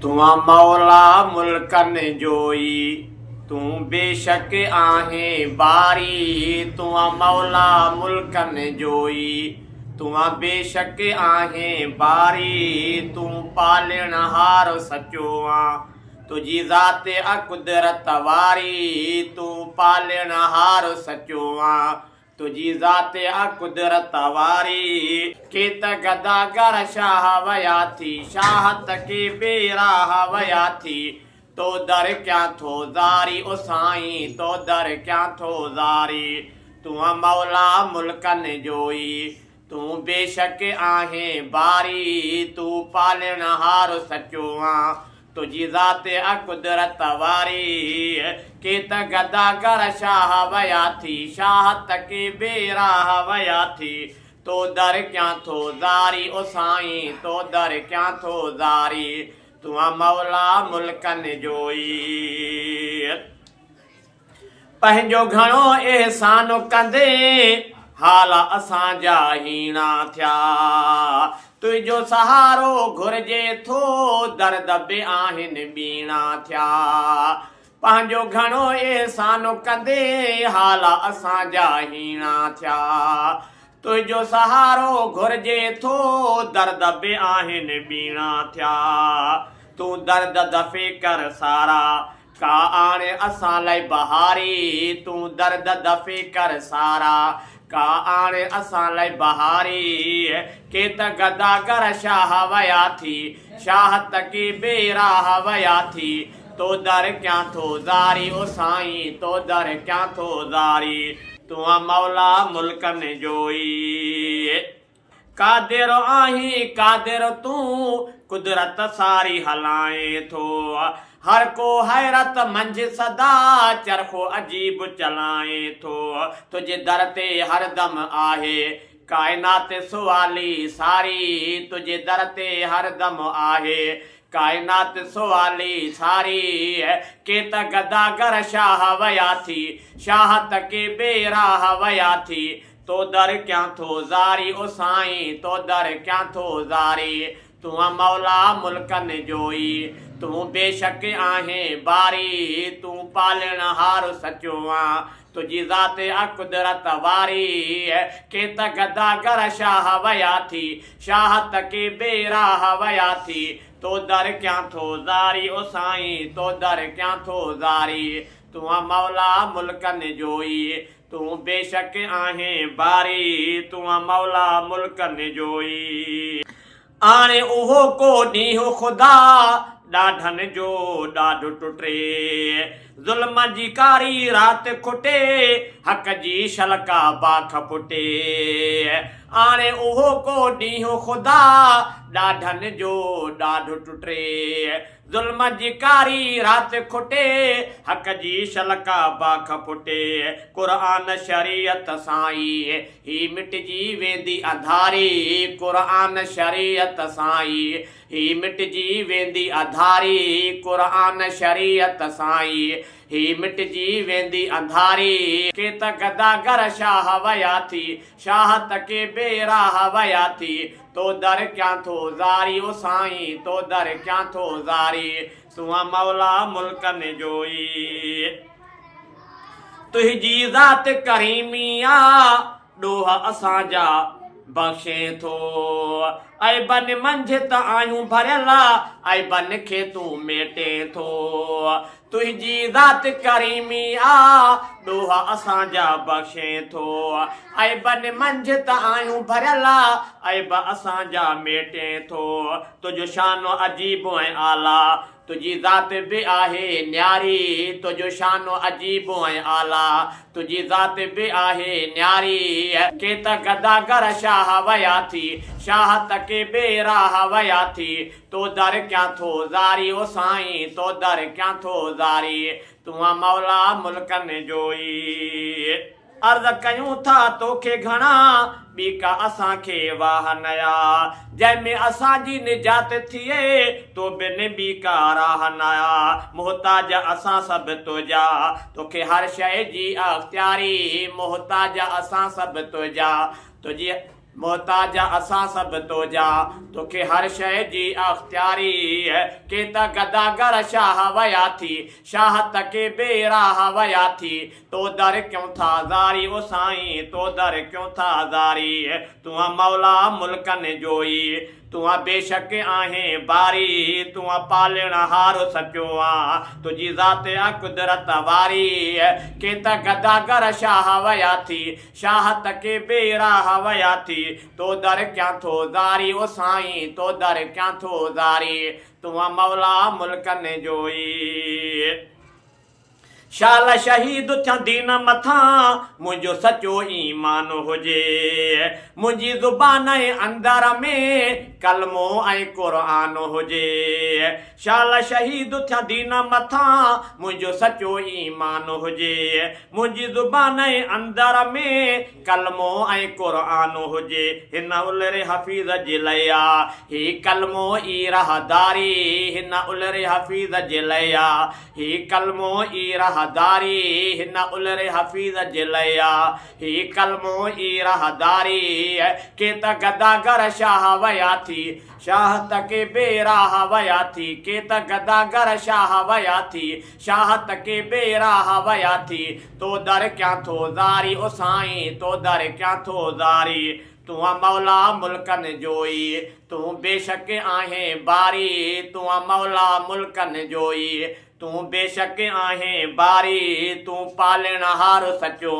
तुआ मौला मुल्कन जोई तू बेशक आहे बारी। तुआ मौला मुल्कन जोई तुआ बेशक आहे बारी। तू पालण हार सचो आ तुझी ज़ात कुदरत वारी। तू पालण हार सचो आ तुझी ज़ात कुदरत वारी। के त गदागर शाह वया थी शाहत के बेराह वया थी। तो दर क्या थो ज़ारी ओ साईं तो दर क्या थो ज़ारी। तुआ मौला मुल्कन जोई तू बेशक आहे बारी। तू पालण हार सचो आ तुझी ज़ात कुदरत वारी। के त गदागर शाह वया थी शाहत के बेराह वया थी। तो दर क्या थो ज़ारी ओ साईं तो दर क्या थो ज़ारी। तुआ मौला मुल्कन जोई पंहिंजो घणो एहसान कंदे हाल असांजा हीणा थिया। तुंहिंजो सहारो घुर्जे थो दर्द बि आहिनि ॿीणा थिया। पंहिंजो घणो एहसान कंदे हाल असांजा हीणा थिया। तुंहिंजो सहारो घुर्जे थो दर्द बि आहिनि ॿीणा थिया। तूं दर्द दफ़े कर सारा का आणे असां लाइ बहारी। तूं दर्द दफ़े कर सारा का आणे असां लाइ बहारी। के त गदागर शाह वया थी शाहत के बेराह वया थी। तो दर क्या थो ज़ारी ओ साईं तो दर क्या थो ज़ारी। तुआ मौला मुल्कन जोई कादिर आहीं कादिर तूं कुदरत सारी हलाए थो। हर को हैरत मंझ सदा चरखो अजीब चलाए थो। तुझे दर ते हरदम आहे कायनात सुवाली सारी। तुझे दर ते हरदम आहे कायनात सुवाली सारी। के त गदागर शाह वया थी शाहत के बेराह वया थी। तो दर क्या थो ज़ारी ओ साईं तो दर क्या थो ज़ारी। तुआ मौला मुल्कन जोई तू बेशक आहे बारी। तू पालण हार सचो आ तुझी ज़ात कुदरत वारी। के त गदागर शाह वया थी शाहत के बेराह वया थी। तो दर क्या थो ज़ारी ओ साईं तो दर क्या थो ज़ारी। तुआ मौला मुल्कन जोई तू बेशक आहे बारी। तुआ मौला मुल्कन जोई आणे उहो को ॾींहुं ख़ुदा ॾाढनि जो ॾाढो टुटे। ज़ुल्म जी कारी राति खुटे हक़ जी शलका बाख फुटे। आणे उहो को ॾींहुं ख़ुदा ॾाढनि जो ॾाढो टुटे। ज़ुल्म जी कारी राति खुटे हक़ जी शलका बाख फुटे। क़ुरान शरीयत साईं ही मिटजी वेंदी अंधारी। क़ुरान शरीयत साईं ही मिटजी वेंदी अंधारी। क़ुरान शरीयत साईं ही मिटजी वेंदी अंधारी। के त गदागर शाह वया थी शाहत के बेराह वया थी। तो दर क्या थो ज़ारी ओ साईं तो दर क्या थो ज़ारी। तुआ मौला मुल्कन जोई तुंहिंजी ज़ात करीमी आ ॾोह असांजा बख़्शे थो। ऐबन मंझ त आहियूं भरियल ऐबन खे तूं मेटे थो। तुंहिंजी ज़ात करीमी आ ॾोह असांजा बख़्शे थो। ऐबन मंझ त आहियूं भरियल ऐब असांजा मेटे थो। तुंहिंजो शानो अजीब ऐं आला तुझी ज़ात बि आहे न्यारी। तुझो शानो अजीब ऐं आला तुझी ज़ात बि आहे न्यारी। के त गदागर शाह वया थी शाहत के बेराह वया थी। तो दर क्या थो ज़ारी ओ साईं तो दर क्या थो ज़ारी। तुआ मौला मुल्कन जोई अर्ज़ कयूं था तोखे घणा ॿी का असांखे वाह नया। जंहिंमें असांजी निजात थिए तो बिन ॿी का राह नया। मोहताज असां सभु तुंहिंजा तोखे हर शइ जी अख़्तियारी। मोहताज असां सभु तुंहिंजा तुंहिंजी मोहताज असां सभु तुंहिंजा तोखे हर शइ जी अख़्तियारी के त गदागर शाह वया थी शाह तके बेराह वया थी तो दर क्यों था ज़ारी ओ साईं तो दर क्यों था ज़ारी तूं मौला मुल्कनि जोई तूं बेशक आहे बारी तूं पालण हारो सचो तुझी ज़ात कुदरत वारी के त गदागर शाह वया थी शाह तके बेराह वया थी तो दर क्या थो ज़ारी ओ साईं तो दर क्या थो ज़ारी तूं मौला मुल्कनि जोई शाल शहीद थिया दीन मथां मुंहिंजो सचो ईमान हुजे मुंहिंजी ज़ुबान जे अंदर में कलमो ऐं क़ुरान हुजे शाल शहीद थिया दीन मथां मुंहिंजो सचो ईमान हुजे मुंहिंजी ज़ुबान जे अंदर में कलमो ऐं क़ुरान हुजे हिन उलरे हफ़ीज़ जे लया ही कलमो ई रहदारी हिन उलरे हफ़ीज़ जे लया ही कलमो ई रहदारी हिन उलरे हफ़ीज़ जे लया ही कलमो ई रहदारी के त गदागर शाह वया थी शाह तके बेराह वया थी के त गदागर शाह वया थी शाह तके बेराह वया थी तो दर क्या थो ज़ारी ओ साईं तो दर क्या थो ज़ारी तूं मौला मुल्कनि जोई तूं बेशक आहे बारी तूं मौला मुल्कनि जोई तूं बेशक आहे बारी तूं पालण हारो सचो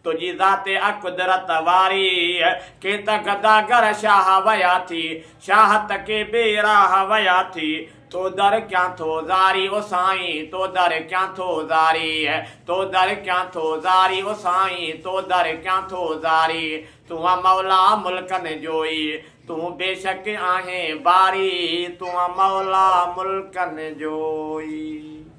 तुझी ज़ाते कुदरत वारी के त गदागर शाह वया थी शाह तके बेराह वया थी तो दर क्या थो ज़ारी ओ साईं तो दर क्या थो ज़ारी तो दर क्या थो ज़ारी ओ साईं तो दर क्या थो ज़ारी तूं मौला मुल्कनि जोई तूं बेशक आहे बारी तूं मौला मुल्कनि जोई।